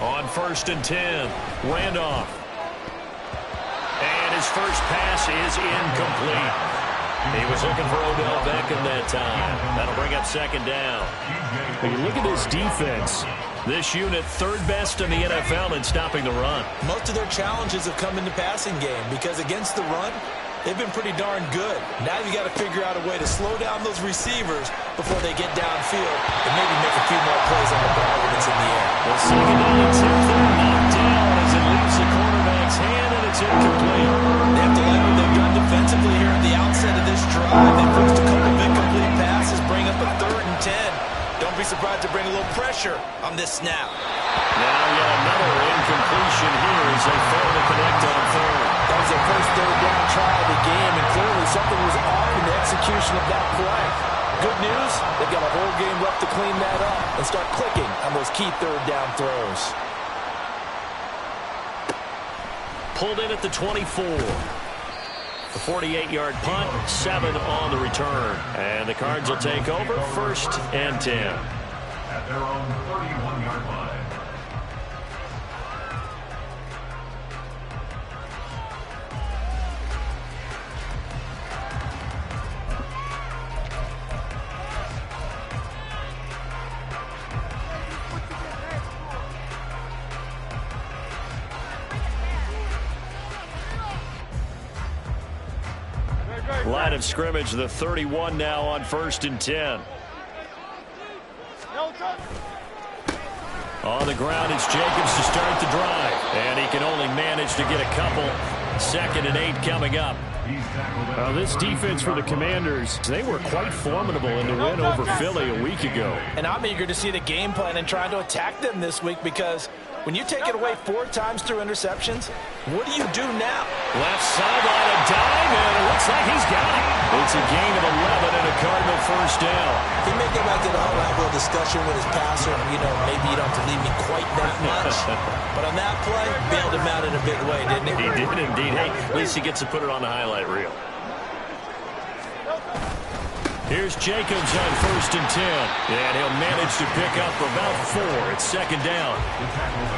On 1st and 10, Randolph. And his first pass is incomplete. He was looking for Odell Beckham that time. That'll bring up 2nd down. When you look at this defense, this unit 3rd best in the NFL in stopping the run. Most of their challenges have come in the passing game because against the run, they've been pretty darn good. Now you got to figure out a way to slow down those receivers before they get downfield and maybe make a few more plays on the ball when it's in the air. Well, 2nd down and 10, they're knocked down as it leaves the quarterback's hand, and it's incomplete. They have to like what they've done defensively here at the outset of this drive. They forced a couple of incomplete passes, bring up a 3rd and 10. Don't be surprised to bring a little pressure on this snap. Now yet another incompletion here as they fail to connect on 3rd. That was their first 3rd down try of the game, and clearly something was off in the execution of that play. Good news, they've got a whole game left to clean that up and start clicking on those key 3rd down throws. Pulled in at the 24. The 48-yard punt, 7 on the return. And the Cards will take over 1st and 10. At their own 31-yard line. Line of scrimmage, the 31 now on 1st and 10. On the ground, it's Jacobs to start the drive. And he can only manage to get a couple. 2nd and 8 coming up. This defense for the Commanders, they were quite formidable in the win over Philly a week ago. And I'm eager to see the game plan and trying to attack them this week because when you take it away 4 times through interceptions, what do you do now? Left sideline, a dive, and it looks like he's got it. It's a gain of 11 and a Cardinal 1st down. He may go back to the whole level of discussion with his passer. Maybe you don't have to leave me quite that much. But on that play, bailed him out in a big way, didn't he? He did indeed. Hey, at least he gets to put it on the highlight reel. Here's Jacobs on 1st and 10. And he'll manage to pick up about 4. It's 2nd down.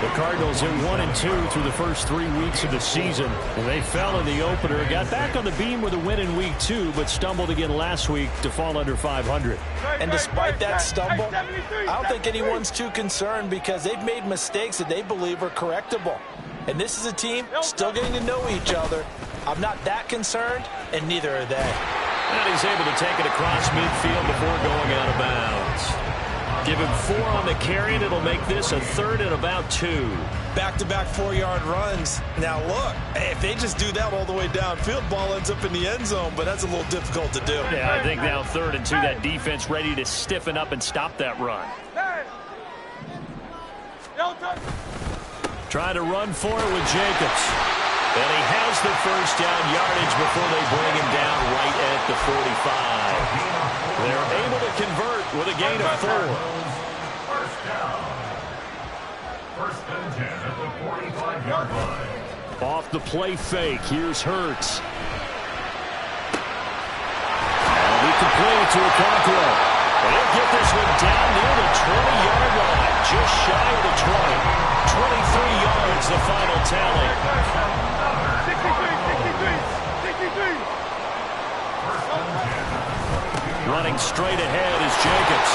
The Cardinals in 1-2 through the first 3 weeks of the season. And they fell in the opener, got back on the beam with a win in week 2, but stumbled again last week to fall under 500. And despite that stumble, I don't think anyone's too concerned because they've made mistakes that they believe are correctable. And this is a team still getting to know each other. I'm not that concerned, and neither are they. And he's able to take it across midfield before going out of bounds. Give him 4 on the carry, and it'll make this a 3rd and about 2. Back-to-back 4-yard runs. Now, look, if they just do that all the way downfield, ball ends up in the end zone, but that's a little difficult to do. Yeah, I think now 3rd and 2, that defense ready to stiffen up and stop that run. Trying to run for it with Jacobs. And he has the 1st down yardage before they bring him down right at the 45. They're able to convert with a gain of 4. 1st down. 1st and 10 at the 45-yard line. Off the play fake, here's Hurts. And he completed to Okonkwo. They'll get this one down near the 20-yard line, just shy of the 20. 23 yards, the final tally. 63. Running straight ahead is Jacobs.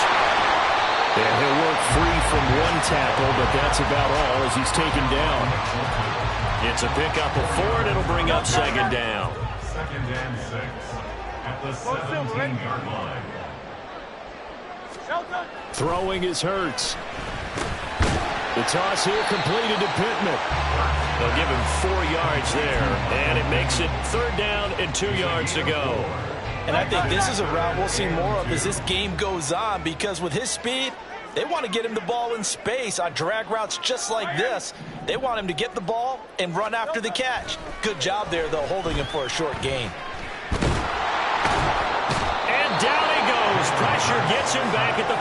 And he'll work free from 1 tackle, but that's about all as he's taken down. It's a pickup of 4, and it'll bring up 2nd down. 2nd and 6 at the 17-yard line. Throwing is Hurts. The toss here completed to Pittman. They'll give him 4 yards there, and it makes it 3rd down and 2 yards to go. And I think this is a route we'll see more of as this game goes on because with his speed, they want to get him the ball in space on drag routes just like this. They want him to get the ball and run after the catch. Good job there, though, holding him for a short gain. And down he goes. Pressure gets him back at the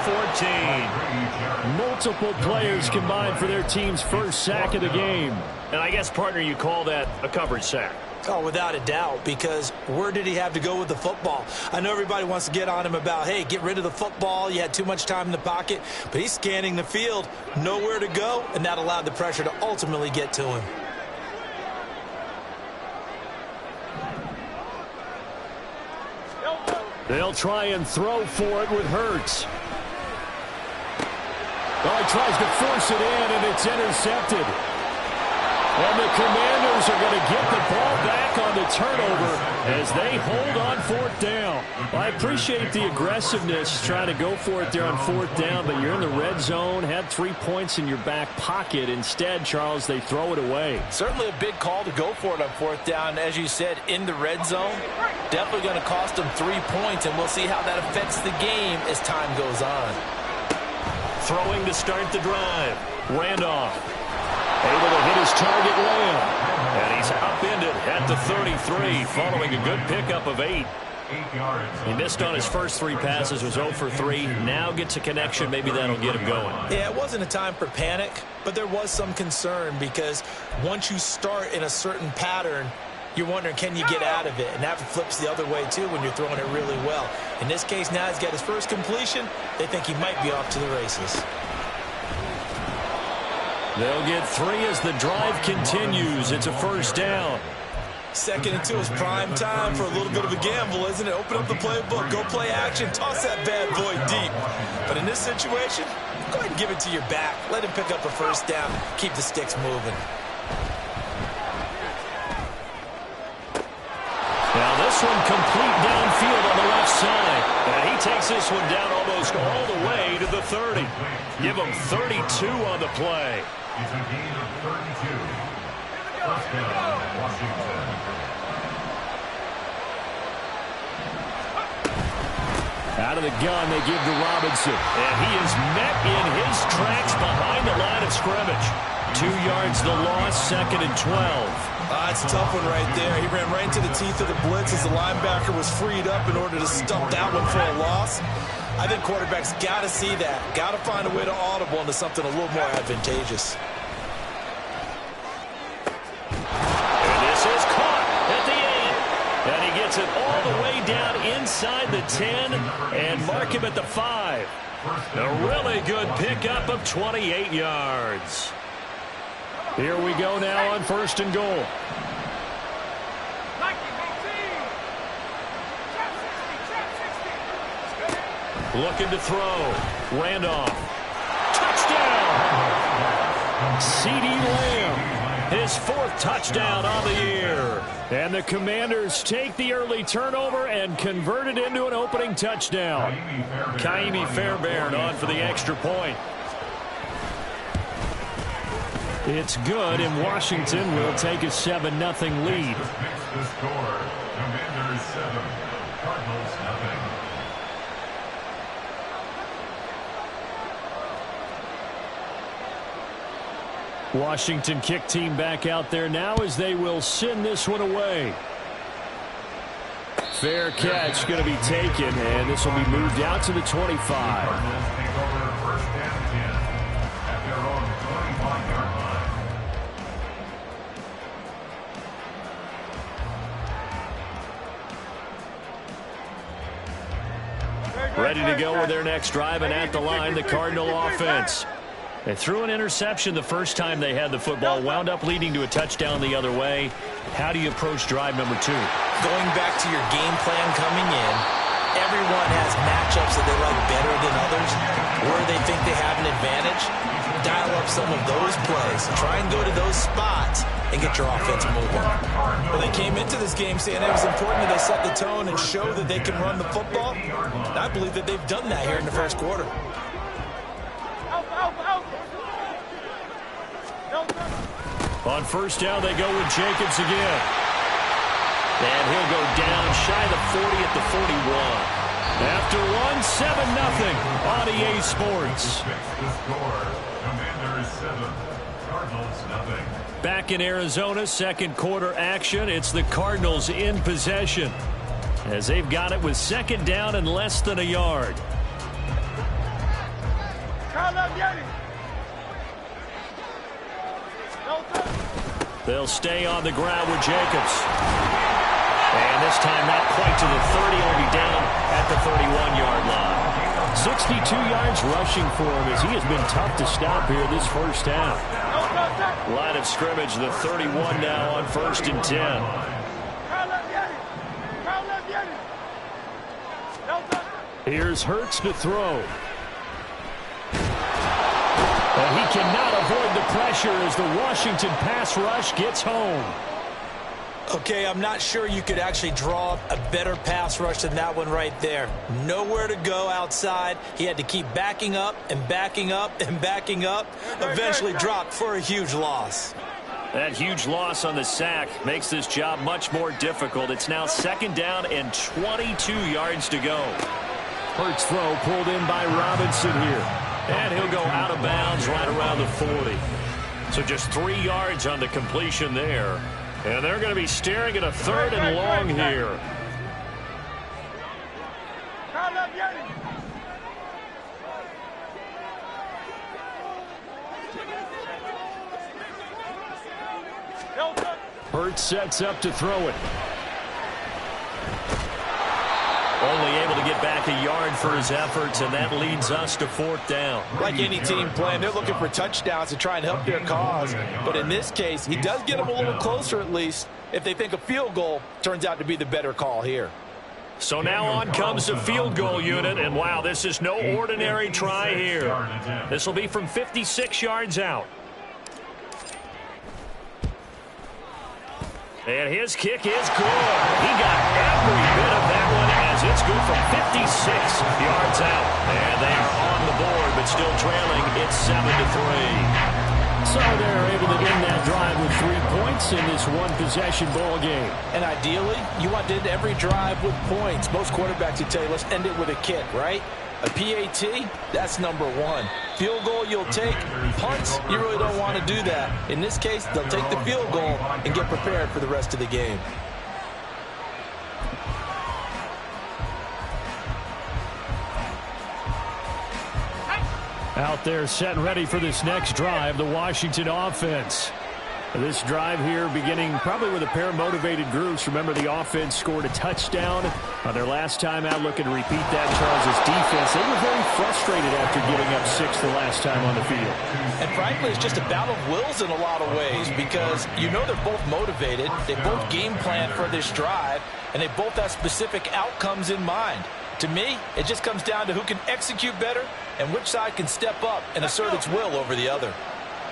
14. Multiple players combined for their team's first sack of the game. And I guess, partner, you call that a coverage sack. Oh, without a doubt, because where did he have to go with the football? I know everybody wants to get on him about, hey, get rid of the football. You had too much time in the pocket. But he's scanning the field, nowhere to go, and that allowed the pressure to ultimately get to him. They'll try and throw for it with Hurts. Oh, he tries to force it in, and it's intercepted. And the Commanders are going to get the ball back on the turnover as they hold on fourth down. I appreciate the aggressiveness trying to go for it there on fourth down, but you're in the red zone, had 3 points in your back pocket. Instead, Charles, they throw it away. Certainly a big call to go for it on fourth down. As you said, in the red zone, definitely going to cost them 3 points, and we'll see how that affects the game as time goes on. Throwing to start the drive. Randolph. Able to hit his target, Lamb. And he's upended at the 33, following a good pickup of 8. He missed on his first 3 passes, was 0 for 3. Now gets a connection. Maybe that'll get him going. Yeah, it wasn't a time for panic, but there was some concern because once you start in a certain pattern, you're wondering, can you get out of it? And that flips the other way, too, when you're throwing it really well. In this case, now he's got his first completion. They think he might be off to the races. They'll get 3 as the drive continues. It's a first down. 2nd and 2 is prime time for a little bit of a gamble, isn't it? Open up the playbook, go play action, toss that bad boy deep. But in this situation, go ahead and give it to your back. Let him pick up a first down. Keep the sticks moving. Now this one complete downfield on the left side. And he takes this one down almost all the way to the 30. Give him 32 on the play. It's a gain of 32. First down, Washington. Out of the gun, they give to Robinson. And he is met in his tracks behind the line of scrimmage. 2 yards the loss, 2nd and 12. It's a tough one right there. He ran right into the teeth of the blitz as the linebacker was freed up in order to stop that one for a loss. I think quarterbacks got to see that. Got to find a way to audible into something a little more advantageous. And this is caught at the 8. And he gets it all the way down inside the 10 and mark him at the 5. A really good pickup of 28 yards. Here we go now on 1st and goal. Looking to throw. Randolph. Touchdown! CeeDee Lamb. His 4th touchdown on the year. And the Commanders take the early turnover and convert it into an opening touchdown. Ka'imi Fairbairn on for the extra point. It's good, and Washington will take a 7-0 lead. The score, Commanders 7, Cardinals 0. Washington kick team back out there now as they will send this one away. Fair catch going to be taken, and this will be moved out to the 25. Cardinals take over 1st and 10 at their own 25-yard line. Ready to go with their next drive, and at the line, the Cardinal offense. They threw an interception the first time they had the football, wound up leading to a touchdown the other way. How do you approach drive number 2? Going back to your game plan coming in, everyone has matchups that they like better than others, where they think they have an advantage. Dial up some of those plays. Try and go to those spots and get your offense moving. Well, they came into this game saying it was important that they set the tone and show that they can run the football. And I believe that they've done that here in the first quarter. On first down, they go with Jacobs again. And he'll go down shy of the 40 at the 41. After one, 7-0 on EA Sports. The score, Commanders 7, Cardinals 0. Back in Arizona, second quarter action. It's the Cardinals in possession as they've got it with 2nd down and less than a yard. They'll stay on the ground with Jacobs. And this time not quite to the 30. He'll be down at the 31-yard line. 62 yards rushing for him as he has been tough to stop here this first half. Line of scrimmage, the 31 now on 1st and 10. Here's Hurts to throw. And he cannot avoid the pressure as the Washington pass rush gets home. Okay, I'm not sure you could actually draw up a better pass rush than that one right there. Nowhere to go outside. He had to keep backing up and backing up and backing up. Eventually dropped for a huge loss. That huge loss on the sack makes this job much more difficult. It's now 2nd down and 22 yards to go. Hurts throw pulled in by Robinson here. And he'll go out of bounds right around the 40. So just 3 yards on the completion there. And they're going to be staring at a 3rd and long here. Hurts sets up to throw it. Only able to get back a yard for his efforts, and that leads us to 4th down. Like any team playing, they're looking for touchdowns to try and help their cause. But in this case, he does get them a little closer at least if they think a field goal turns out to be the better call here. So now on comes the field goal unit, and wow, this is no ordinary try here. This will be from 56 yards out. And his kick is good. He got every bit of that one as it's good from 56 yards out. And they are on the board, but still trailing. It's 7-3. So they're able to end that drive with 3 points in this one-possession ball game. And ideally, you want to end every drive with points. Most quarterbacks would tell you, let's end it with a kick, right? A PAT, that's number 1. Field goal you'll take. Punts, you really don't want to do that. In this case, they'll take the field goal and get prepared for the rest of the game. Out there set and ready for this next drive, the Washington offense. This drive here beginning probably with a pair of motivated groups. Remember, the offense scored a touchdown on their last time out. Looking to repeat that. Charles' defense, they were very frustrated after giving up 6 the last time on the field. And frankly, it's just a battle of wills in a lot of ways because you know they're both motivated. They both game plan for this drive, and they both have specific outcomes in mind. To me, it just comes down to who can execute better and which side can step up and assert its will over the other.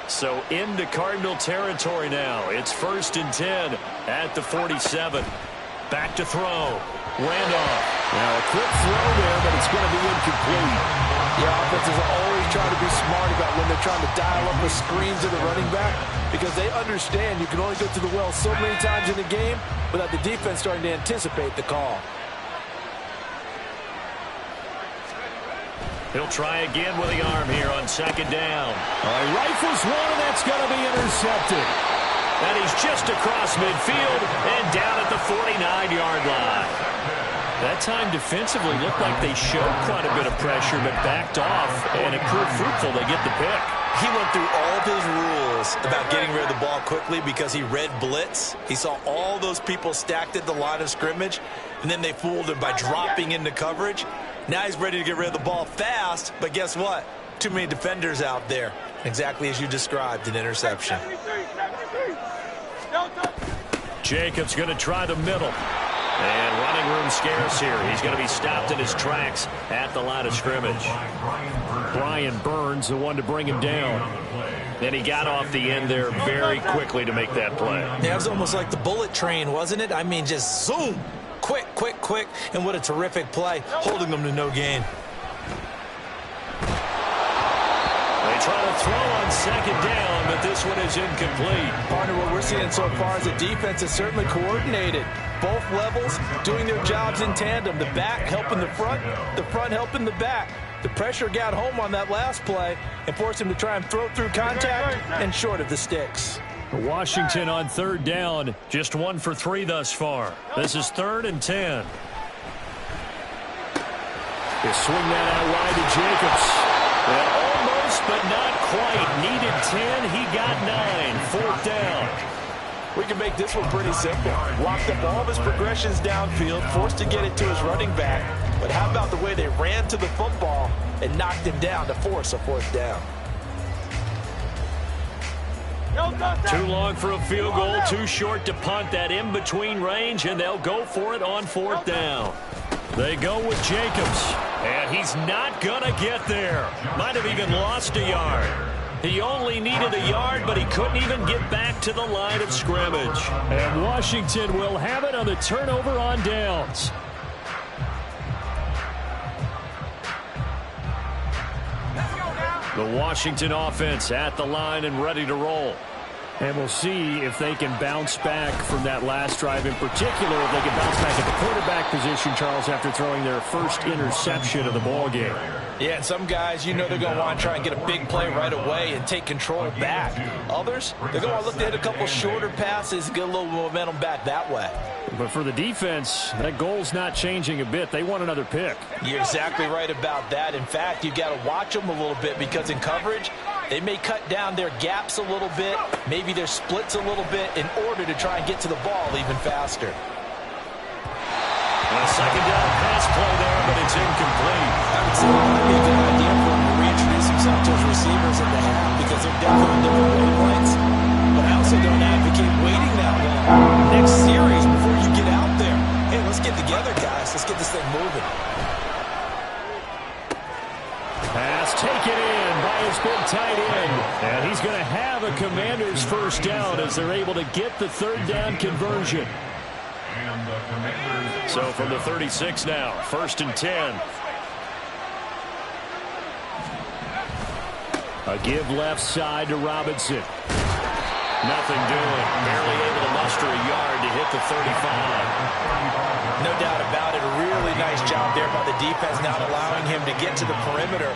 So into Cardinal territory now. It's 1st and 10 at the 47. Back to throw. Randolph. Now a quick throw there, but it's going to be incomplete. The offenses are always trying to be smart about when they're trying to dial up the screens of the running back because they understand you can only go to the well so many times in the game without the defense starting to anticipate the call. He'll try again with the arm here on 2nd down. Rifles one, and that's going to be intercepted. And he's just across midfield and down at the 49-yard line. That time defensively looked like they showed quite a bit of pressure but backed off, and it proved fruitful. They get the pick. He went through all of his rules about getting rid of the ball quickly because he read blitz. He saw all those people stacked at the line of scrimmage, and then they fooled him by dropping into coverage. Now he's ready to get rid of the ball fast, but guess what? Too many defenders out there. Exactly as you described, an interception. Jacobs going to try the middle. And running room scarce here. He's going to be stopped in his tracks at the line of scrimmage. Brian Burns, the one to bring him down. And he got off the end there very quickly to make that play. Yeah, it was almost like the bullet train, wasn't it? I mean, just zoom. Quick, quick, quick. And what a terrific play, holding them to no gain. They try to throw on 2nd down, but this one is incomplete. Partner, what we're seeing so far is the defense is certainly coordinated. Both levels doing their jobs in tandem. The back helping the front helping the back. The pressure got home on that last play and forced him to try and throw through contact and short of the sticks. Washington on 3rd down, just 1 for 3 thus far. This is 3rd and 10. They swing that out wide to Jacobs. And almost, but not quite. Needed 10, he got 9. 4th down. We can make this one pretty simple. Locked up all of his progressions downfield, forced to get it to his running back. But how about the way they ran to the football and knocked him down to force a fourth down? Too long for a field goal, too short to punt. That in-between range, and they'll go for it on fourth down. They go with Jacobs, and he's not going to get there. Might have even lost a yard. He only needed a yard, but he couldn't even get back to the line of scrimmage. And Washington will have it on the turnover on downs. The Washington offense at the line and ready to roll. And we'll see if they can bounce back from that last drive in particular, if they can bounce back at the quarterback position, Charles, after throwing their first interception of the ball game. Yeah, and some guys, you know they're going to want to try and get a big play right away and take control back. Others, they're going to want to look to hit a couple shorter passes, get a little momentum back that way. But for the defense, that goal's not changing a bit. They want another pick. You're exactly right about that. In fact, you've got to watch them a little bit because in coverage, they may cut down their gaps a little bit, maybe their splits a little bit in order to try and get to the ball even faster. A second down pass play there, but it's incomplete. I would say it might be a good idea for him to reintroduce himself to his receivers in the half because they're definitely different wavelengths. But I also don't advocate waiting that long. Next series before you get out there. Hey, let's get together, guys. Let's get this thing moving. Pass taken in by his big tight end. And he's going to have a Commander's first down as they're able to get the third down conversion. So from the 36 now, 1st and 10. A give left side to Robinson. Nothing doing. Barely able to muster a yard to hit the 35. No doubt about it. A really nice job there by the defense, not allowing him to get to the perimeter.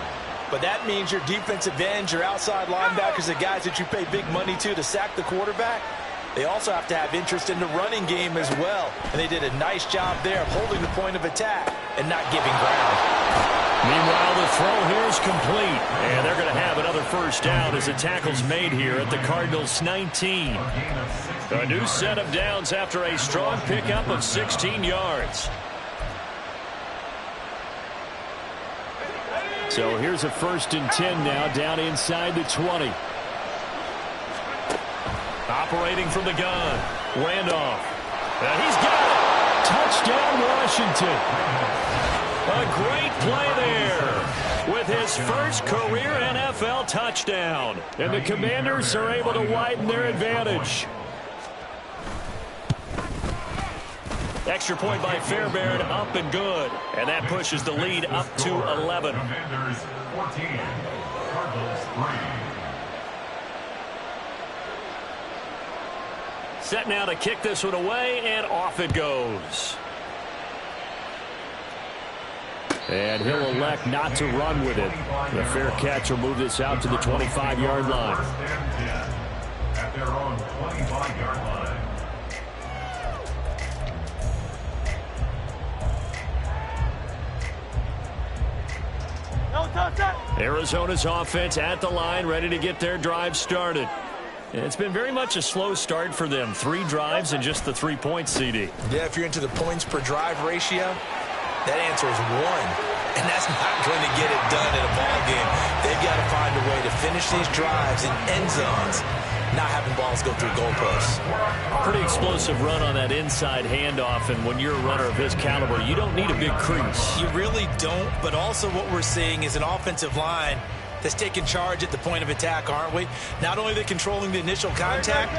But that means your defensive ends, your outside linebackers, the guys that you pay big money to sack the quarterback, they also have to have interest in the running game as well. And they did a nice job there of holding the point of attack and not giving ground. Meanwhile, the throw here is complete. And they're going to have another first down as the tackle's made here at the Cardinals' 19. A new set of downs after a strong pickup of 16 yards. So here's a 1st and 10 now, down inside the 20. Operating from the gun. Randolph. And he's got it. Touchdown, Washington. A great play there with his first career NFL touchdown. And the Commanders are able to widen their advantage. Extra point by Fairbairn, up and good. And that pushes the lead up to 11. Commanders 14, Cardinals 3. Set now to kick this one away, and off it goes. And he'll elect not to run with it. The fair catch will move this out to the 25-yard line. At their own 25-yard line. Arizona's offense at the line, ready to get their drive started. It's been very much a slow start for them. 3 drives and just the 3 points, CD. Yeah, if you're into the points per drive ratio, that answer is 1. And that's not going to get it done in a ball game. They've got to find a way to finish these drives in end zones, not having balls go through goalposts. Pretty explosive run on that inside handoff, and when you're a runner of his caliber, you don't need a big crease. You really don't, but also what we're seeing is an offensive line that's taking charge at the point of attack, aren't we? Not only are they controlling the initial contact,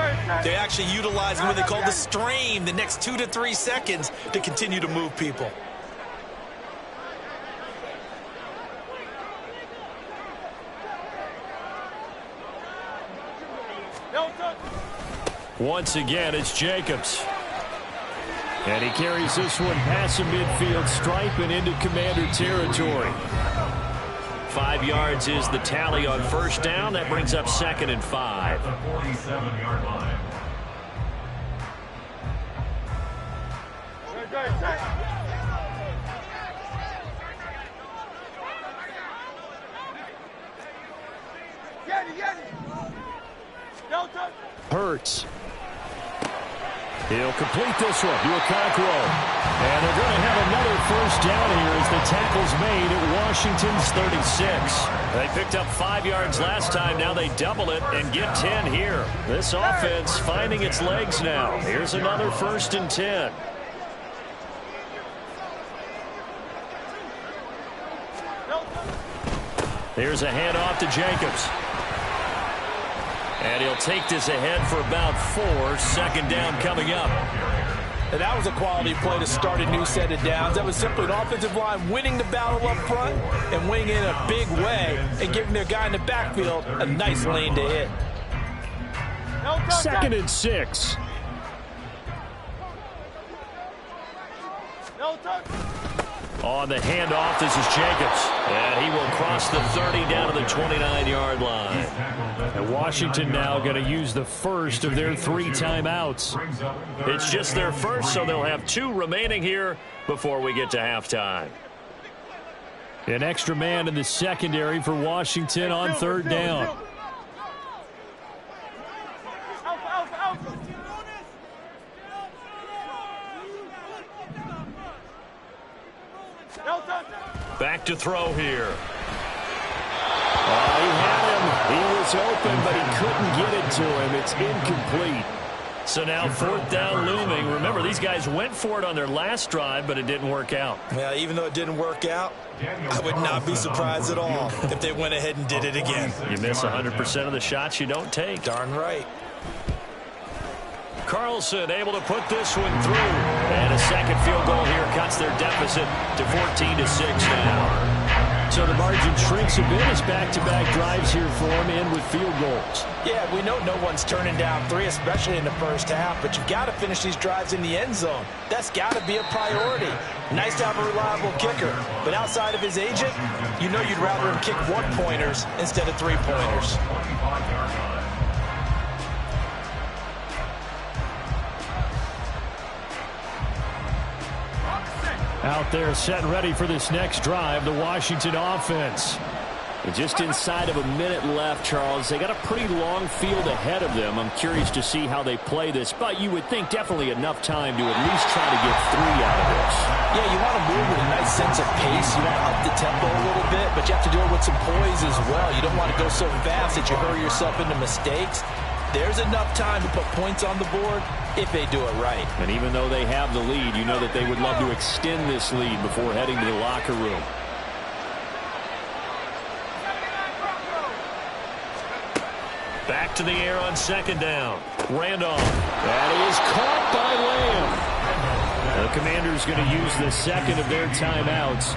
they're actually utilizing what they call the strain, the next 2 to 3 seconds to continue to move people. Once again, it's Jacobs. And he carries this one past the midfield stripe and into Commander territory. 5 yards is the tally on first down. That brings up 2nd and 5. The 47-yard line. Hurts. He'll complete this one to Okonkwo. And they're going to have another first down here as the tackle's made at Washington's 36. They picked up 5 yards last time. Now they double it and get 10 here. This offense finding its legs now. Here's another 1st and 10. Here's a handoff to Jacobs. And he'll take this ahead for about 4. 2nd down coming up. And that was a quality play to start a new set of downs. That was simply an offensive line winning the battle up front and winning in a big way and giving their guy in the backfield a nice lane to hit. 2nd and 6. On the handoff, this is Jacobs. And he will cross the 30 down to the 29-yard line. And Washington now going to use the first of their 3 timeouts. It's just their first, so they'll have 2 remaining here before we get to halftime. An extra man in the secondary for Washington on 3rd down. Back to throw here. He had him. He was open, but he couldn't get it to him. It's incomplete. So now 4th down looming. Remember, these guys went for it on their last drive, but it didn't work out. Yeah, even though it didn't work out, I would not be surprised at all if they went ahead and did it again. You miss 100% of the shots you don't take. Darn right. Carlson able to put this one through. And a second field goal here cuts their deficit to 14-6 now. So the margin shrinks a bit as back-to-back drives here for him and with field goals. Yeah, we know no one's turning down 3, especially in the first half, but you've got to finish these drives in the end zone. That's got to be a priority. Nice to have a reliable kicker, but outside of his agent, you know you'd rather him kick 1-pointers instead of 3-pointers. Out there set and ready for this next drive, the Washington offense. Just inside of a minute left, Charles. They got a pretty long field ahead of them. I'm curious to see how they play this, but you would think definitely enough time to at least try to get 3 out of this. Yeah, you want to move with a nice sense of pace. You want to up the tempo a little bit, but you have to do it with some poise as well. You don't want to go so fast that you hurry yourself into mistakes. There's enough time to put points on the board if they do it right. And even though they have the lead, you know that they would love to extend this lead before heading to the locker room. Back to the air on 2nd down. Randolph. That is caught by Lamb. The Commanders going to use the second of their timeouts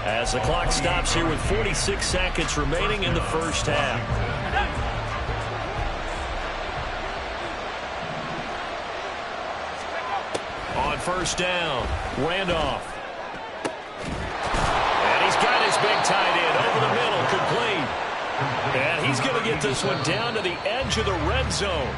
as the clock stops here with 46 seconds remaining in the first half. On 1st down, Randolph. And he's got his big tight end over the middle, complete. And he's going to get this one down to the edge of the red zone.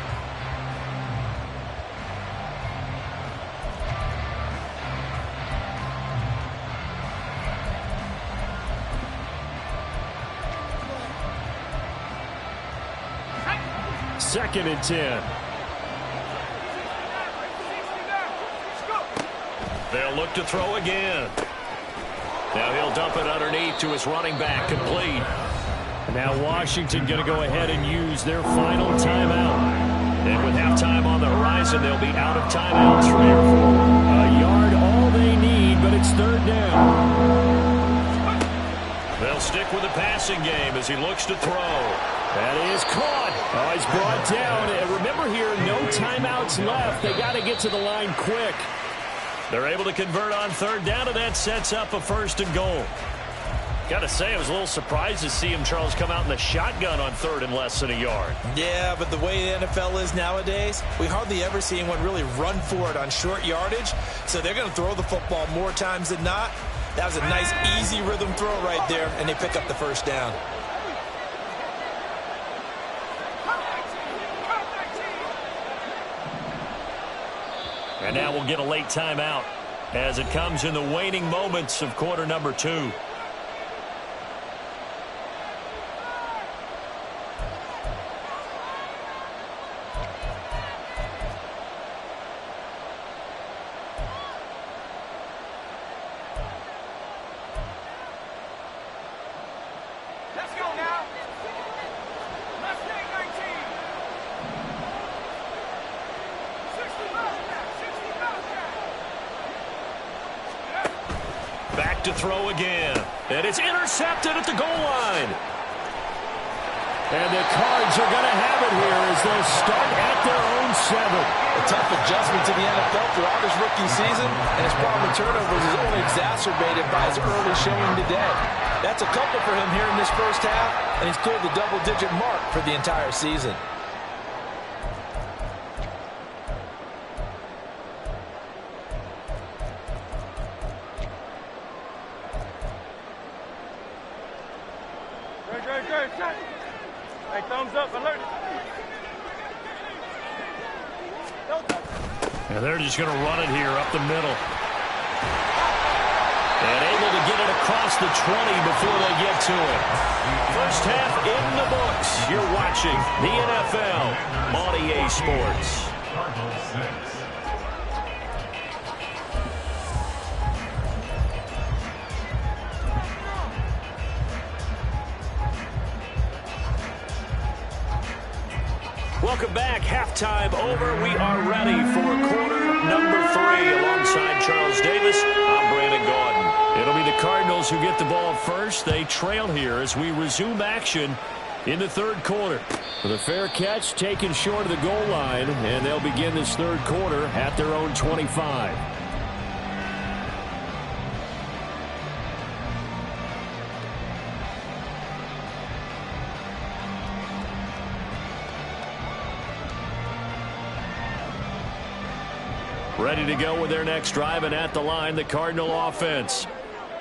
Second and 10. They'll look to throw again. Now he'll dump it underneath to his running back, complete. Now Washington going to go ahead and use their final timeout. And with halftime on the horizon, they'll be out of timeouts from here forward. A yard all they need, but it's 3rd down. They'll stick with the passing game as he looks to throw. That is caught. Oh, he's brought down. And remember here, no timeouts left. They got to get to the line quick. They're able to convert on 3rd down, and that sets up a 1st and goal. Got to say, I was a little surprised to see him, Charles, come out in the shotgun on 3rd and less than a yard. Yeah, but the way the NFL is nowadays, we hardly ever see anyone really run for it on short yardage. So they're going to throw the football more times than not. That was a nice, easy rhythm throw right there, and they pick up the 1st down. And now we'll get a late timeout as it comes in the waning moments of quarter number 2. Back to throw again. And it's intercepted at the goal line. And the Cards are going to have it here as they'll start at their own 7. A tough adjustment to the NFL throughout his rookie season, and his problem with turnovers is only exacerbated by his early showing today. That's a couple for him here in this first half, and he's cleared the double-digit mark for the entire season. Hey, thumbs up, alert. And they're just going to run it here up the middle. And able to get it across the 20 before they get to it. First half in the books. You're watching the NFL on EA Sports. Cardinals 6. Welcome back. Halftime over. We are ready for quarter number 3. Alongside Charles Davis, I'm Brandon Gaudin. It'll be the Cardinals who get the ball first. They trail here as we resume action in the third quarter. With a fair catch taken short of the goal line, and they'll begin this third quarter at their own 25. Ready to go with their next drive, and at the line, the Cardinal offense.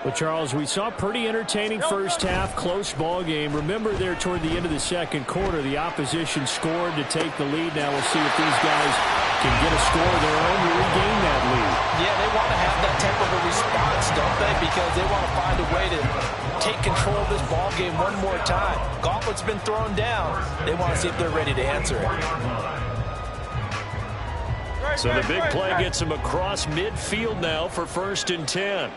Well, Charles, we saw a pretty entertaining first half, close ball game. Remember there toward the end of the second quarter, the opposition scored to take the lead. Now we'll see if these guys can get a score of their own to regain that lead. Yeah, they want to have that type of a response, don't they? Because they want to find a way to take control of this ball game one more time. Gauntlet's been thrown down. They want to see if they're ready to answer it. So the big play gets him across midfield now for 1st and 10.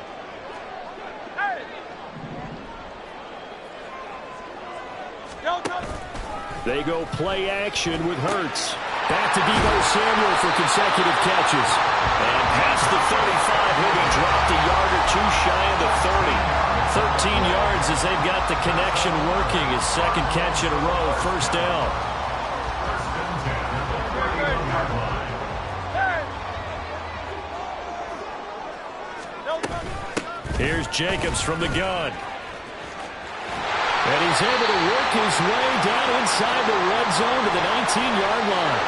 They go play action with Hurts. Back to Deebo Samuel for consecutive catches. And past the 35, he'll be dropped a yard or two shy of the 30. 13 yards as they've got the connection working. His second catch in a row, 1st down. Here's Jacobs from the gun. And he's able to work his way down inside the red zone to the 19-yard line.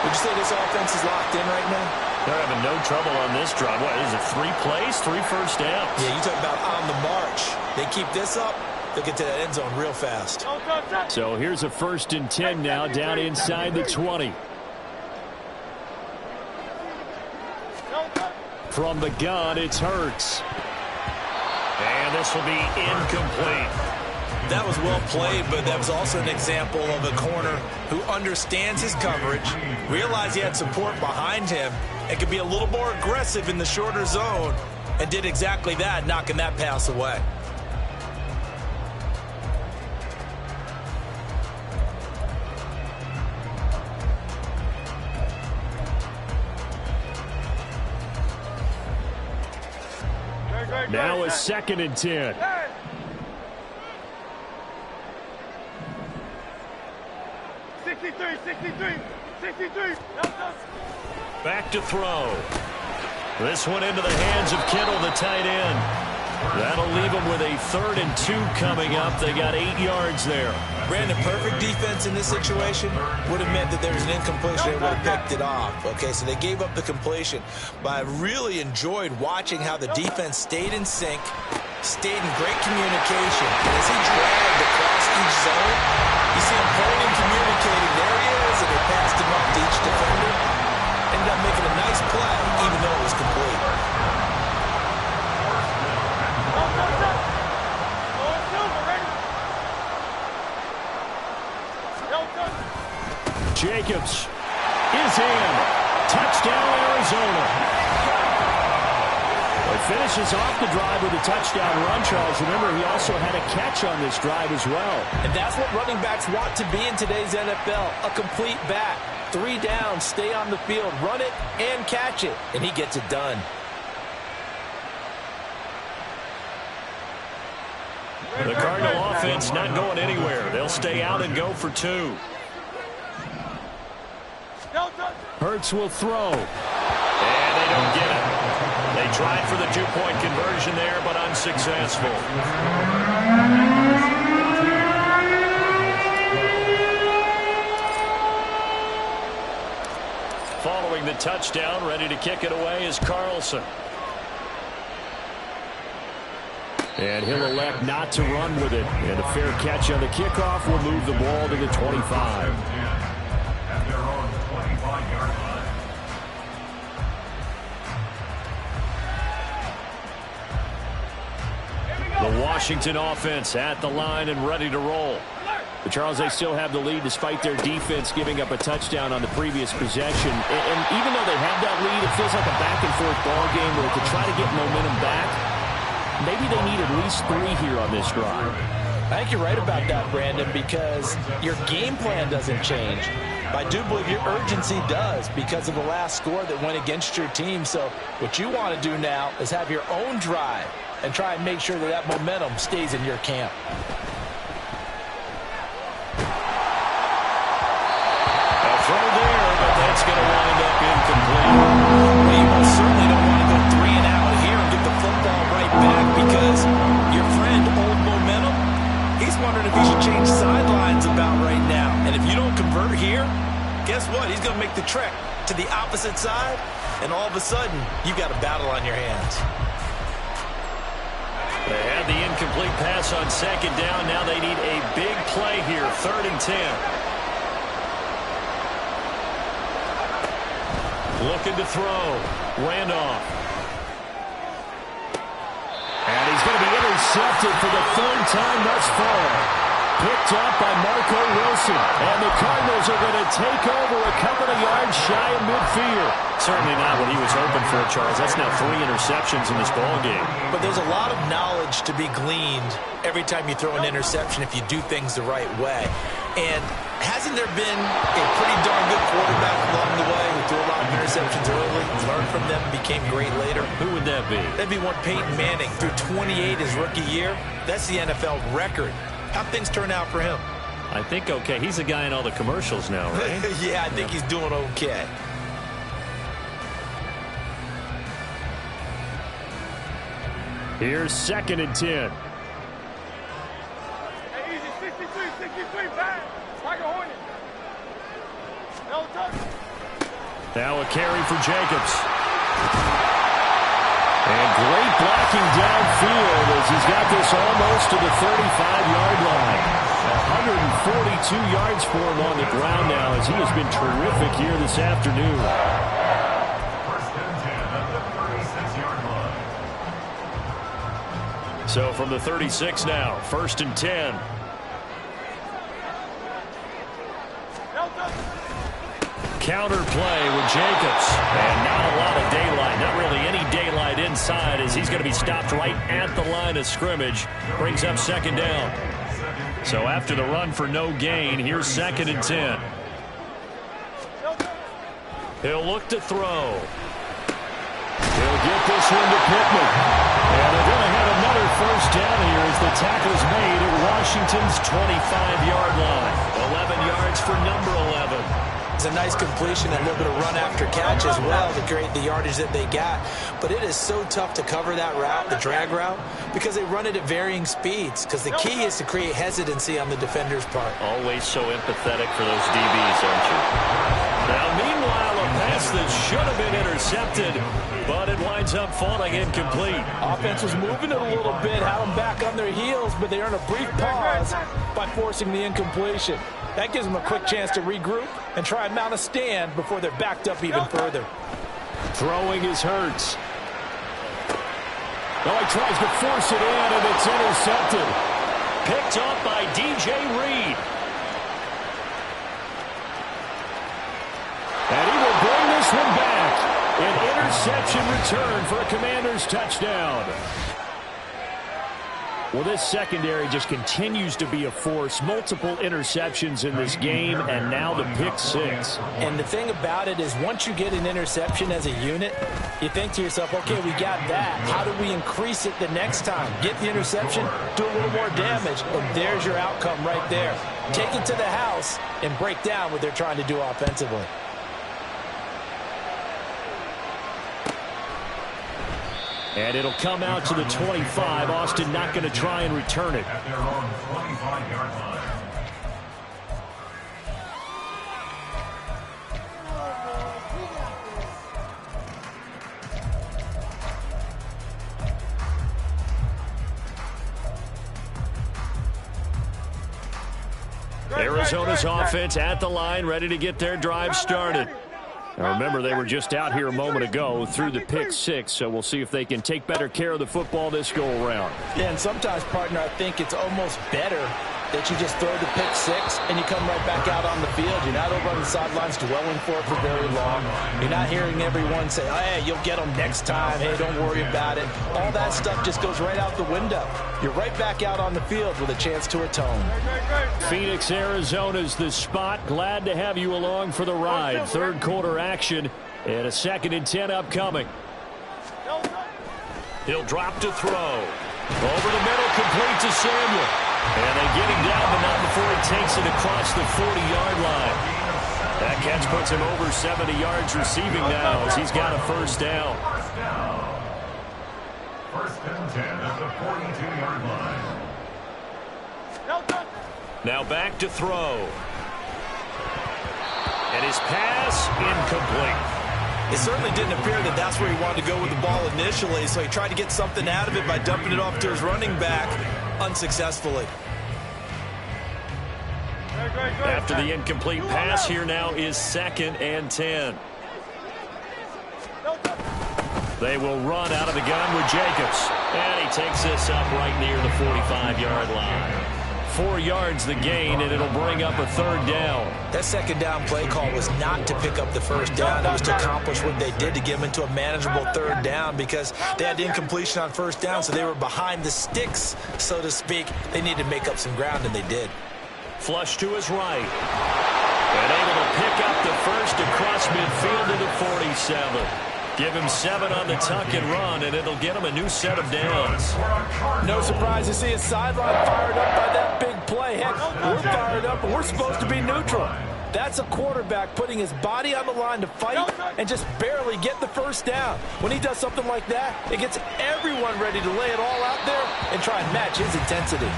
Would you say this offense is locked in right now? They're having no trouble on this drive. What is it, 3 plays, 3 first downs? Yeah, you talk about on the march. They keep this up, they'll get to that end zone real fast. So here's a 1st and 10 now down inside the 20. From the gun, it's Hurts. And this will be incomplete. That was well played, but that was also an example of a corner who understands his coverage, realized he had support behind him, and could be a little more aggressive in the shorter zone, and did exactly that, knocking that pass away. Now a 2nd and 10. Back to throw. This one into the hands of Kittle, the tight end. That'll leave them with a 3rd and 2 coming up. They got 8 yards there. Brandon, perfect defense in this situation would have meant that there was an incompletion. They would have picked it off. Okay, so they gave up the completion. But I really enjoyed watching how the defense stayed in sync, stayed in great communication. And as he dragged across each zone, you see him pulling and communicating. There he is, and they passed him off to each defender. Ended up making a nice play, even though it was complete. Jacobs is in. Touchdown, Arizona. He finishes off the drive with a touchdown run, Charles. Remember, he also had a catch on this drive as well. And that's what running backs want to be in today's NFL, a complete back. 3 downs, stay on the field, run it, and catch it. And he gets it done. The Cardinal offense not going anywhere. They'll stay out and go for 2. Hurts will throw. And they don't get it. They tried for the 2-point conversion there, but unsuccessful. Following the touchdown, ready to kick it away is Carlson. And he'll elect not to run with it. And a fair catch on the kickoff will move the ball to the 25. At their own 25-yard line. The Washington offense at the line and ready to roll. But Charles, they still have the lead despite their defense giving up a touchdown on the previous possession. And even though they have that lead, it feels like a back-and-forth ball game where to try to get momentum back, maybe they need at least 3 here on this drive. I think you're right about that, Brandon, because your game plan doesn't change. I do believe your urgency does because of the last score that went against your team. So what you want to do now is have your own drive and try and make sure that that momentum stays in your camp. A throw there, but that's going to wind up incomplete. Well, you most certainly don't want to go 3 and out here and get the football right back because your friend, Old Momentum, he's wondering if he should change sidelines about right now. And if you don't convert here, guess what? He's going to make the trek to the opposite side, and all of a sudden, you've got a battle on your hands. They had the incomplete pass on 2nd down. Now they need a big play here, 3rd and 10. Looking to throw. Randolph. And he's going to be intercepted for the 3rd time thus far. Picked up by Marco Wilson. And the Cardinals are going to take over a couple of yards shy of midfield. Certainly not what he was hoping for, Charles. That's now 3 interceptions in this ballgame. But there's a lot of knowledge to be gleaned every time you throw an interception if you do things the right way. And hasn't there been a pretty darn good quarterback along the way who threw a lot of interceptions early, learned from them, became great later? Who would that be? That'd be one Peyton Manning. Threw 28 his rookie year. That's the NFL record. How'd things turn out for him? I think okay. He's the guy in all the commercials now, right? Yeah, I think he's doing okay. Here's 2nd and 10. Hey, easy, 63, back. Like a Hornet. No touch. Now a carry for Jacobs. And great blocking downfield as he's got this almost to the 35-yard line. 142 yards for him on the ground now as he has been terrific here this afternoon. 1st and 10 at the 36-yard line. So from the 36 now, 1st and 10. Counter play with Jacobs. And not a lot of daylight. Not really any daylight inside as he's going to be stopped right at the line of scrimmage. Brings up 2nd down. So after the run for no gain, here's 2nd and 10. He'll look to throw. He'll get this one to Pittman. And they're going to have another 1st down here as the tackle's made at Washington's 25-yard line. 11 yards for number 11. It's a nice completion and a little bit of run after catch as well to create the yardage that they got. But it is so tough to cover that route, the drag route, because they run it at varying speeds. Because the key is to create hesitancy on the defender's part. Always so empathetic for those DBs, aren't you? Now, meanwhile, a pass that should have been intercepted, but it winds up falling incomplete. Offense was moving it a little bit, had them back on their heels, but they earned a brief pause by forcing the incompletion. That gives them a quick chance to regroup and try and mount a stand before they're backed up even further. Throwing is Hurts. Oh, he tries to force it in, and it's intercepted. Picked up by DJ Reed. And he will bring this one back. An interception return for a Commanders touchdown. Well, this secondary just continues to be a force. Multiple interceptions in this game, and now the pick six. And the thing about it is once you get an interception as a unit, you think to yourself, okay, we got that. How do we increase it the next time? Get the interception, do a little more damage, and there's your outcome right there. Take it to the house and break down what they're trying to do offensively. And it'll come out to the 25. Austin not going to try and return it. At their own 25-yard line. Arizona's offense at the line, ready to get their drive started. Now remember, they were just out here a moment ago through the pick six, so we'll see if they can take better care of the football this go-around. Yeah, and sometimes, partner, I think it's almost better that you just throw the pick six and you come right back out on the field. You're not over on the sidelines dwelling for it for very long. You're not hearing everyone say, oh, hey, you'll get them next time. Hey, don't worry about it. All that stuff just goes right out the window. You're right back out on the field with a chance to atone. Phoenix, Arizona's the spot. Glad to have you along for the ride. Third quarter action and a 2nd and 10 upcoming. He'll drop to throw. Over the middle, complete to Samuel. And they get him down, but not before he takes it across the 40-yard line. That catch puts him over 70 yards receiving now as he's got a first down. First and 10 at the 42-yard line. Now back to throw. And his pass incomplete. It certainly didn't appear that that's where he wanted to go with the ball initially, so he tried to get something out of it by dumping it off to his running back unsuccessfully. After the incomplete pass, here now is 2nd and 10. They will run out of the gun with Jacobs. And he takes this up right near the 45-yard line. 4 yards the gain, and it'll bring up a 3rd down. That 2nd down play call was not to pick up the 1st down. It was to accomplish what they did to get them into a manageable 3rd down because they had incompletion on 1st down, so they were behind the sticks, so to speak. They needed to make up some ground, and they did. Flush to his right. And able to pick up the first across midfield to the 47. Give him 7 on the tuck and run, and it'll get him a new set of downs. No surprise to see his sideline fired up by that big play. Heck, we're fired up, and we're supposed to be neutral. That's a quarterback putting his body on the line to fight and just barely get the 1st down. When he does something like that, it gets everyone ready to lay it all out there and try and match his intensity.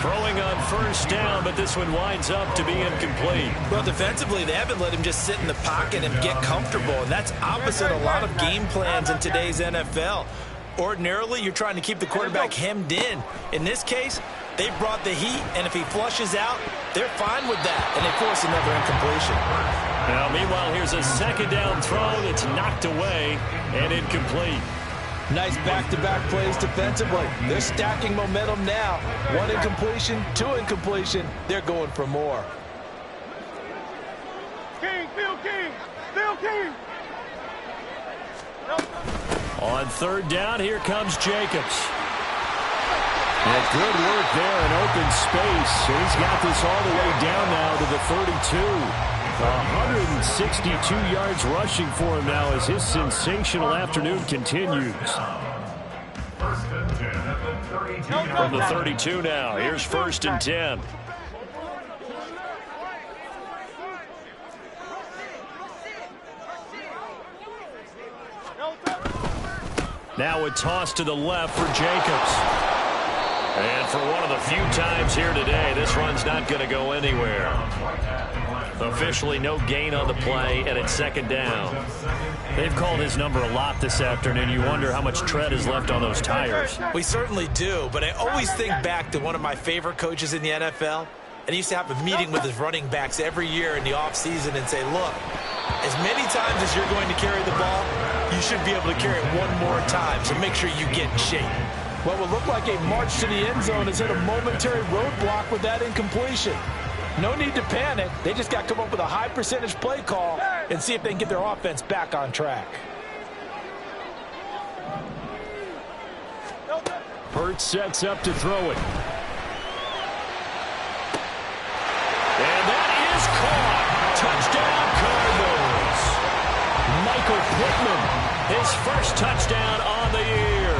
Throwing on 1st down, but this one winds up to be incomplete. Well, defensively, they haven't let him just sit in the pocket and get comfortable, and that's opposite a lot of game plans in today's NFL. Ordinarily, you're trying to keep the quarterback hemmed in. In this case, they brought the heat, and if he flushes out, they're fine with that, and they force another incompletion. Now, meanwhile, here's a 2nd down throw that's knocked away and incomplete. Nice back-to-back plays defensively. They're stacking momentum now. 1 incompletion, 2 incompletion. They're going for more. King, Phil King, Phil King. On 3rd down, here comes Jacobs. And good work there in open space. And he's got this all the way down now to the 32. 162 yards rushing for him now as his sensational afternoon continues. First and 10 at the 32-yard line. From the 32 now, here's 1st and 10. Now a toss to the left for Jacobs. And for one of the few times here today, this run's not going to go anywhere. Officially no gain on the play, and it's 2nd down. They've called his number a lot this afternoon. You wonder how much tread is left on those tires. We certainly do, but I always think back to one of my favorite coaches in the NFL. And he used to have a meeting with his running backs every year in the offseason and say, look, as many times as you're going to carry the ball, you should be able to carry it one more time, so make sure you get in shape. What would look like a march to the end zone has hit a momentary roadblock with that incompletion. No need to panic. They just got to come up with a high percentage play call and see if they can get their offense back on track. Hurts sets up to throw it. And that is caught. Touchdown, Cardinals. Michael Pittman, his first touchdown on the year.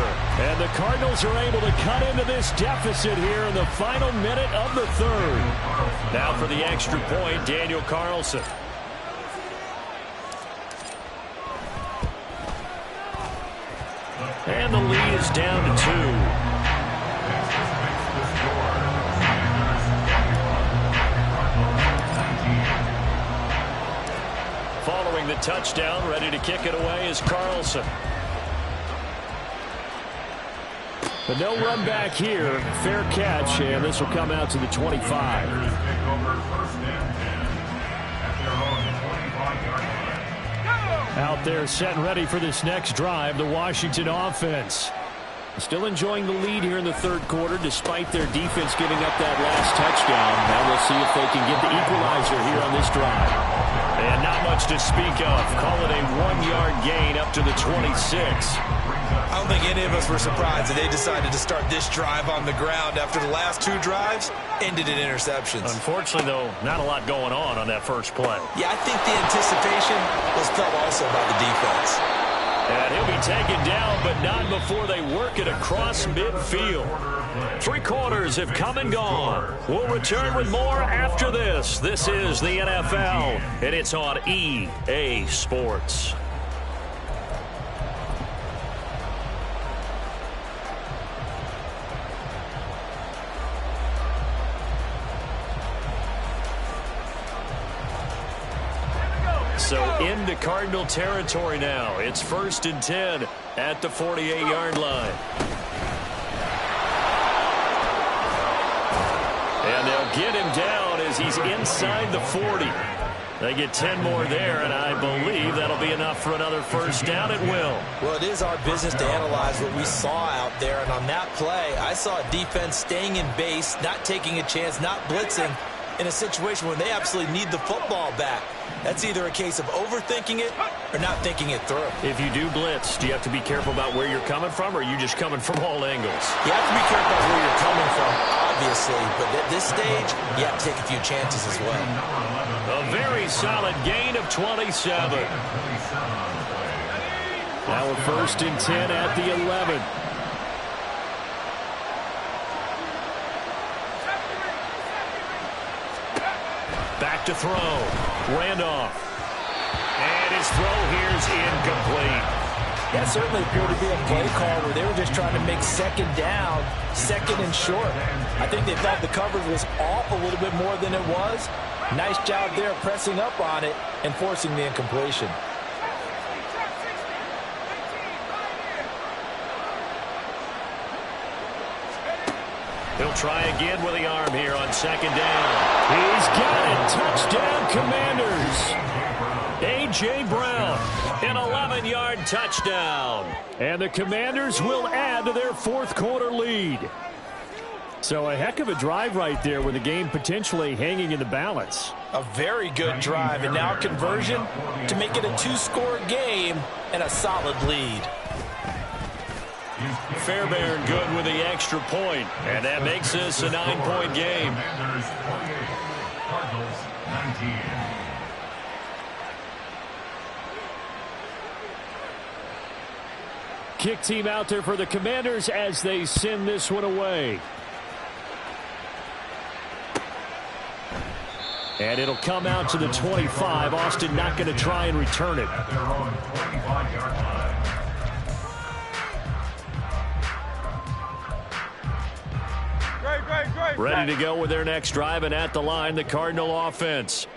And the Cardinals are able to cut into this deficit here in the final minute of the third. Now for the extra point, Daniel Carlson. And the lead is down to 2. Following the touchdown, ready to kick it away is Carlson. But no run back here. Fair catch, and this will come out to the 25. Out there set and ready for this next drive, the Washington offense. Still enjoying the lead here in the third quarter despite their defense giving up that last touchdown. Now we'll see if they can get the equalizer here on this drive. And not much to speak of. Call it a 1-yard gain up to the 26. I don't think any of us were surprised that they decided to start this drive on the ground after the last 2 drives ended in interceptions. Unfortunately, though, not a lot going on that first play. Yeah, I think the anticipation was felt also by the defense. And he'll be taken down, but not before they work it across midfield. 3 quarters have come and gone. We'll return with more after this. This is the NFL, and it's on EA Sports. So into Cardinal territory now. It's 1st and 10 at the 48-yard line. And they'll get him down as he's inside the 40. They get 10 more there, and I believe that'll be enough for another first down at will. Well, it is our business to analyze what we saw out there, and on that play, I saw a defense staying in base, not taking a chance, not blitzing in a situation where they absolutely need the football back. That's either a case of overthinking it or not thinking it through. If you do blitz, do you have to be careful about where you're coming from, or are you just coming from all angles? You have to be careful about where you're coming from, obviously, but at this stage, you have to take a few chances as well. A very solid gain of 27. Now a 1st and 10 at the 11. Back to throw. Randolph. And his throw here's incomplete. That certainly appeared to be a play call where they were just trying to make 2nd down, 2nd and short. I think they thought the coverage was off a little bit more than it was. Nice job there pressing up on it and forcing the incompletion. He'll try again with the arm here on 2nd down. He's got it. Touchdown, Commanders. A.J. Brown, an 11-yard touchdown. And the Commanders will add to their 4th quarter lead. So a heck of a drive right there with the game potentially hanging in the balance. A very good drive, and now conversion to make it a 2-score game and a solid lead. Fairbairn good with the extra point, and that makes this a 9-point game. Cardinals 19. Kick team out there for the Commanders as they send this one away. And it'll come out to the 25. Austin not going to try and return it. At their own 25-yard line. Ready to go with their next drive, and at the line, the Cardinal offense.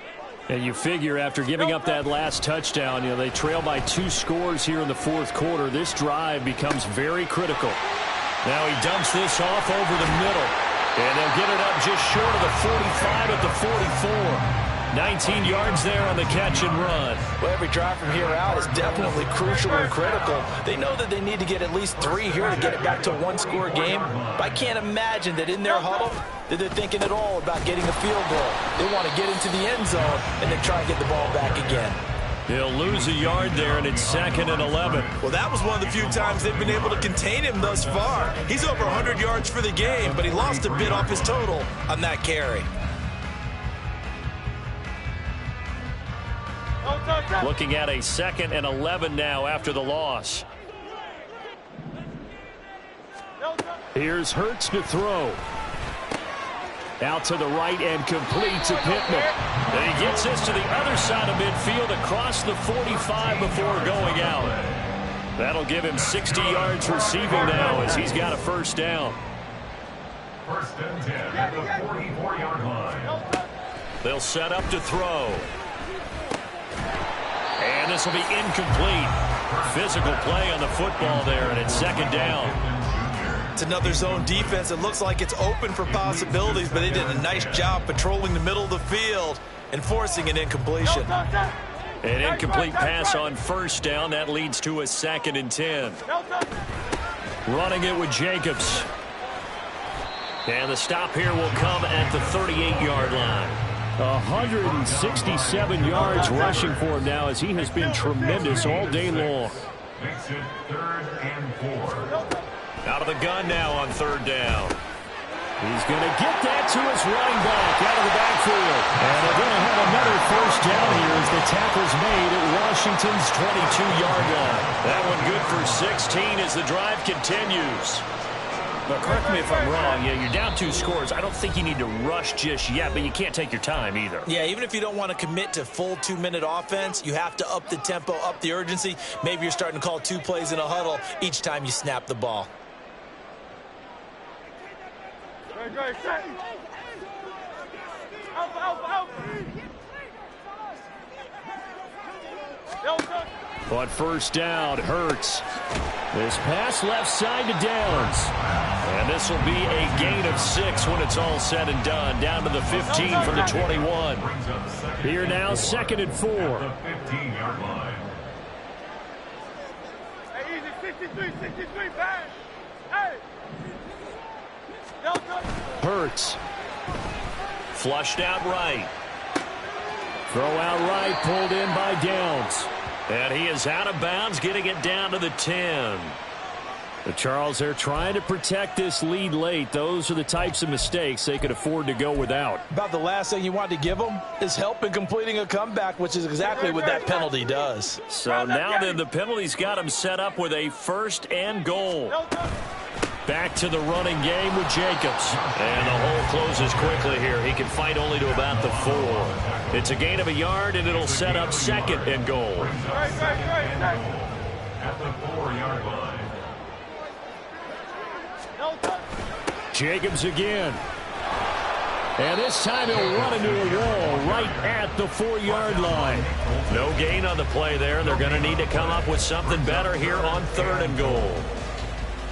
And you figure after giving up that last touchdown, they trail by 2 scores here in the 4th quarter. This drive becomes very critical. Now he dumps this off over the middle. And they'll get it up just short of the 45 at the 44. 19 yards there on the catch and run. Well, every drive from here out is definitely crucial and critical. They know that they need to get at least 3 here to get it back to a 1-score game. But I can't imagine that in their huddle that they're thinking at all about getting a field goal. They want to get into the end zone and then try and get the ball back again. He'll lose a yard there, and it's 2nd and 11. Well, that was one of the few times they've been able to contain him thus far. He's over 100 yards for the game, but he lost a bit off his total on that carry. Looking at a 2nd and 11 now after the loss. Here's Hurts to throw. Out to the right and complete to Pittman. And he gets this to the other side of midfield across the 45 before going out. That'll give him 60 yards receiving now as he's got a first down. 1st and 10 at the 44-yard line. They'll set up to throw. And this will be incomplete. Physical play on the football there, and it's 2nd down. It's another zone defense. It looks like it's open for possibilities, but they did a nice job patrolling the middle of the field and forcing an incompletion. An incomplete pass on first down. That leads to a 2nd and 10. Running it with Jacobs. And the stop here will come at the 38-yard line. 167 yards rushing for him now as he has been tremendous all day long. Makes it 3rd and 4. Out of the gun now on 3rd down. He's going to get that to his running back out of the backfield. And they're going to have another first down here as the tackle's made at Washington's 22-yard line. That one good for 16 as the drive continues. But correct me if I'm wrong. Yeah, you're down 2 scores. I don't think you need to rush just yet, but you can't take your time either. Yeah, even if you don't want to commit to full 2-minute offense, you have to up the tempo, up the urgency. Maybe you're starting to call 2 plays in a huddle each time you snap the ball. On first down, Hurts. This pass left side to Downs. And this will be a gain of 6 when it's all said and done. Down to the 15 from the 21. Here now, 2nd and 4. The 15-yard line. Hey, easy, 63, back. Hey. Hurts. Flushed out right. Throw out right, pulled in by Downs. And he is out of bounds, getting it down to the 10. The Charles, they're trying to protect this lead late. Those are the types of mistakes they could afford to go without. About the last thing you want to give them is help in completing a comeback, which is exactly what that penalty does. So now then the penalty's got him set up with a 1st and goal. Back to the running game with Jacobs. And the hole closes quickly here. He can fight only to about the 4. It's a gain of a yard, and it'll set up 2nd and goal. At the 4-yard line. Jacobs again. And this time he'll run into a wall right at the 4-yard line. No gain on the play there. They're going to need to come up with something better here on 3rd and goal.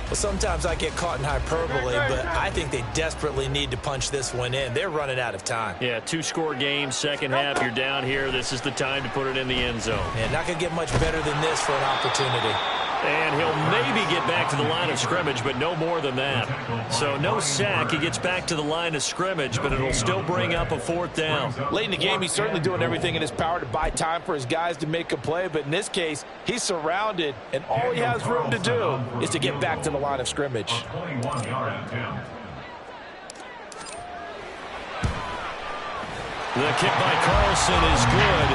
Well, sometimes I get caught in hyperbole, but I think they desperately need to punch this one in. They're running out of time. Yeah, 2-score game, second half, you're down here. This is the time to put it in the end zone. Yeah, not going to get much better than this for an opportunity. And he'll maybe get back to the line of scrimmage, but no more than that. So no sack. He gets back to the line of scrimmage, but it'll still bring up a 4th down. Late in the game, he's certainly doing everything in his power to buy time for his guys to make a play. But in this case, he's surrounded, and all he has room to do is to get back to the line of scrimmage. 21-yard attempt. The kick by Carlson is good.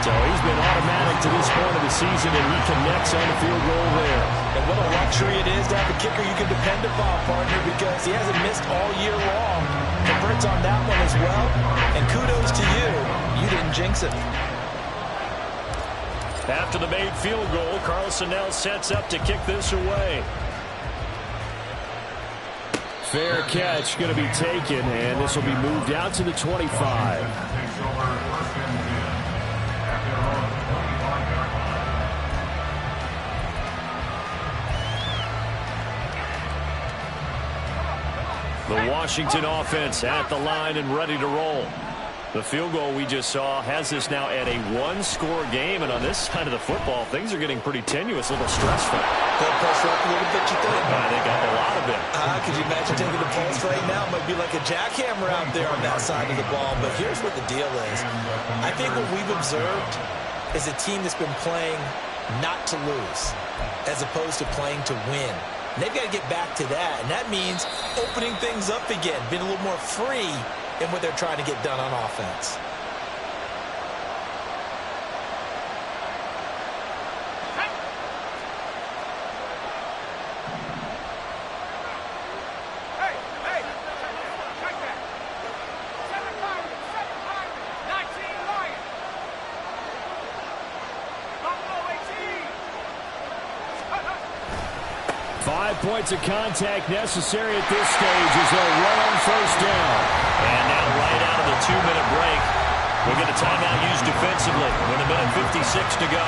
So he's been automatic to this point of the season, and he connects on the field goal there. And what a luxury it is to have a kicker you can depend upon, partner, because he hasn't missed all year long. Converts on that one as well. And kudos to you. You didn't jinx it. After the made field goal, Carlson now sets up to kick this away. Fair catch going to be taken, and this will be moved out to the 25. The Washington offense at the line and ready to roll. The field goal we just saw has us now at a 1-score game, and on this side of the football, things are getting pretty tenuous, a little stressful. Blood pressure up a little bit, you think? I think up a lot of it. Could you imagine taking the pulse right now? It might be like a jackhammer out there on that side of the ball, but here's what the deal is. I think what we've observed is a team that's been playing not to lose as opposed to playing to win. And they've got to get back to that, and that means opening things up again, being a little more free in what they're trying to get done on offense. Points of contact necessary at this stage as they'll run on first down. And now right out of the 2-minute break, we'll get a timeout used defensively with 1:56 to go.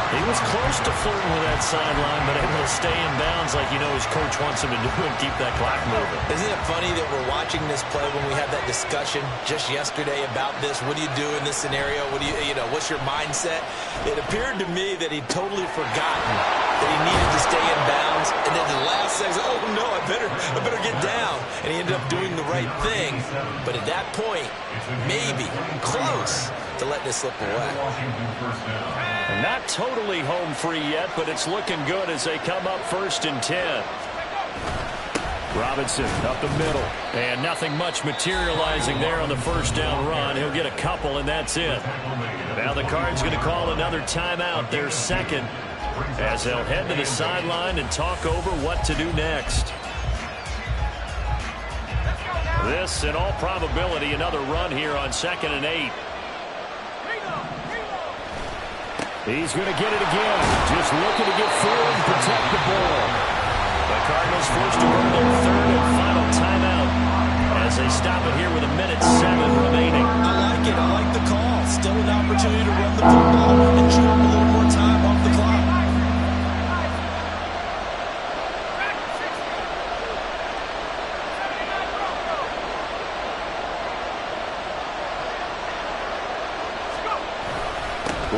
He was close to flirting with that sideline, but able to stay in bounds like you know his coach wants him to do and keep that clock moving. Isn't it funny that we're watching this play when we had that discussion just yesterday about this? What do you do in this scenario? What do you know, what's your mindset? It appeared to me that he'd totally forgotten that he needed to stay in bounds, and then the last second, oh no, I better get down. And he ended up doing the right thing. But at that point, maybe close to let this slip away. Not totally home free yet, but it's looking good as they come up 1st and 10. Robinson up the middle. And nothing much materializing there on the first down run. He'll get a couple, and that's it. Now the Cards going to call another timeout, their second, as they'll head to the sideline and talk over what to do next. This, in all probability, another run here on 2nd and 8. He's going to get it again. Just looking to get forward and protect the ball. The Cardinals forced to burn their 3rd and final timeout as they stop it here with 1:07 remaining. I like it. I like the call. Still an opportunity to run the football and chew up a little more time off the clock.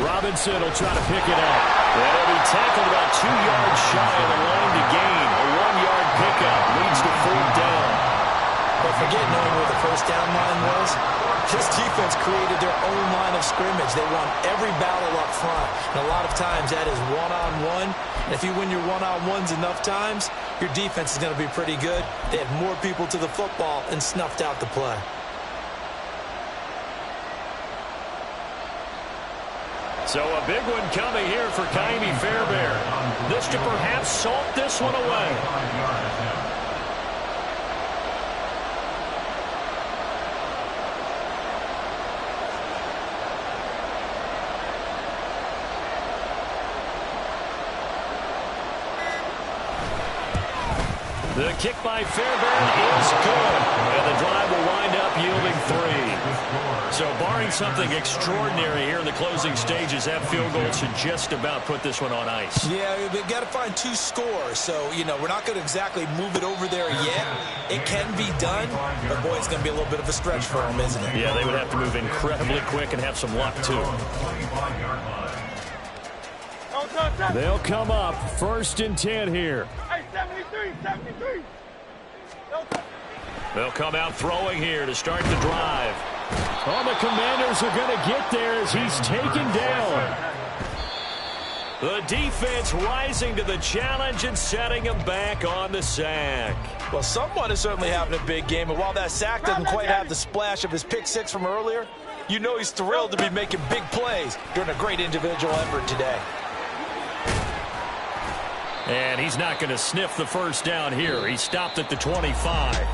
Robinson will try to pick it up. And he'll be tackled about 2 yards shy of the line to gain. A 1-yard pickup leads to 4th down. But forget knowing where the first down line was. This defense created their own line of scrimmage. They won every battle up front. And a lot of times that is one-on-one. And if you win your one-on-ones enough times, your defense is going to be pretty good. They had more people to the football and snuffed out the play. So a big one coming here for Ka'imi Fairbairn. This to perhaps salt this one away. The kick by Fairbairn is good. And the drive will wind up yielding 3. So barring something extraordinary here in the closing stages, that field goal should just about put this one on ice. Yeah, we've got to find 2 scores. So, you know, we're not going to exactly move it over there yet. It can be done, but boy, it's going to be a little bit of a stretch for them, isn't it? Yeah, they would have to move incredibly quick and have some luck, too. They'll come up 1st and 10 here. Hey, 73. They'll come out throwing here to start the drive. Oh, the Commanders are going to get there as he's taken down. The defense rising to the challenge and setting him back on the sack. Well, someone is certainly having a big game, and while that sack doesn't quite have the splash of his pick 6 from earlier, you know he's thrilled to be making big plays during a great individual effort today. And he's not going to sniff the first down here. He stopped at the 25.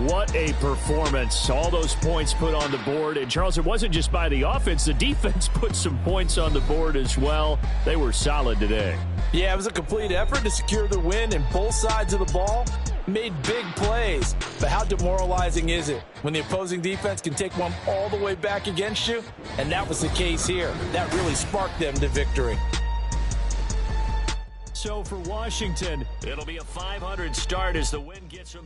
What a performance. All those points put on the board. And, Charles, it wasn't just by the offense. The defense put some points on the board as well. They were solid today. Yeah, it was a complete effort to secure the win, and both sides of the ball made big plays. But how demoralizing is it when the opposing defense can take one all the way back against you? And that was the case here. That really sparked them to victory. So for Washington, it'll be a 500 start as the win gets them.